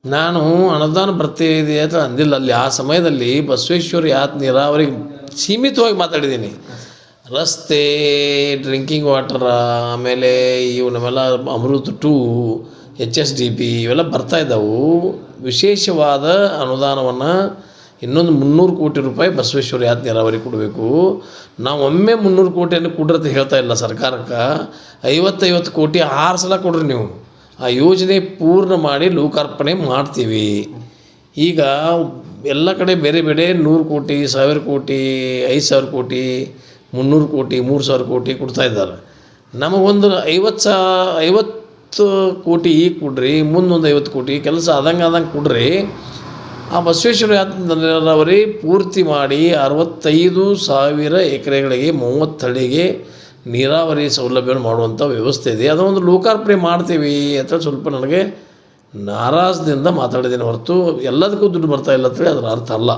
ನಾನು ಅನುದಾನ ಬರ್ತಿದೆ ಅಂತ ಅಂದಿಲ್ಲ. ಅಲ್ಲಿ ಆ ಸಮಯದಲ್ಲಿ ಬಸವೇಶ್ವರ ಯಾತ್ ನೀರಾವರಿಗೆ ಸೀಮಿತವಾಗಿ ಮಾತಾಡಿದ್ದೀನಿ. ರಸ್ತೆ, ಡ್ರಿಂಕಿಂಗ್ ವಾಟರ, ಆಮೇಲೆ ಇವು ನಮ್ಮೆಲ್ಲ ಅಮೃತ್ 2, HSDP ಇವೆಲ್ಲ ಬರ್ತಾಯಿದ್ದವು. ವಿಶೇಷವಾದ ಅನುದಾನವನ್ನು ಇನ್ನೊಂದು 300 ಕೋಟಿ ರೂಪಾಯಿ ಬಸವೇಶ್ವರ ಯಾತ್ ನೀರಾವರಿ ಕೊಡಬೇಕು. ನಾವು ಒಮ್ಮೆ 300 ಕೋಟಿಯನ್ನು ಕೊಡ್ರಿ ಅಂತ ಹೇಳ್ತಾ ಇಲ್ಲ ಸರ್ಕಾರಕ್ಕೆ. 50 ಕೋಟಿ 6 ಸಲ ಕೊಡ್ರಿ ನೀವು. ಆ ಯೋಜನೆ ಪೂರ್ಣ ಮಾಡಿ ಲೋಕಾರ್ಪಣೆ ಮಾಡ್ತೀವಿ. ಈಗ ಎಲ್ಲ ಕಡೆ ಬೇರೆ ಬೇರೆ 100 ಕೋಟಿ, 1000 ಕೋಟಿ, 5000 ಕೋಟಿ, 300 ಕೋಟಿ, 3000 ಕೋಟಿ ಕೊಡ್ತಾಯಿದ್ದಾರೆ. ನಮಗೊಂದು 50 ಕೋಟಿ ಈಗ ಕೊಡ್ರಿ, ಮುಂದೊಂದು 50 ಕೋಟಿ ಕೆಲಸ ಆದಂಗೆ ಕೊಡ್ರಿ. ಆ ಬಸವೇಶ್ವರ ಯಾತ್ ನೀರಾವರಿ ಪೂರ್ತಿ ಮಾಡಿ 65,000 ಎಕರೆಗಳಿಗೆ 30 ಹಳ್ಳಿಗೆ ನೀರಾವರಿ ಸೌಲಭ್ಯವನ್ನು ಮಾಡುವಂಥ ವ್ಯವಸ್ಥೆ ಇದೆ. ಅದೊಂದು ಲೋಕಾರ್ಪಣೆ ಮಾಡ್ತೀವಿ ಅಂತ ಸ್ವಲ್ಪ ನನಗೆ ನಾರಾಜದಿಂದ ಮಾತಾಡಿದ್ದೀನಿ ಹೊರತು ಎಲ್ಲದಕ್ಕೂ ದುಡ್ಡು ಬರ್ತಾಯಿಲ್ಲ ಅಂತೇಳಿ ಅದರ ಅರ್ಥ ಅಲ್ಲ.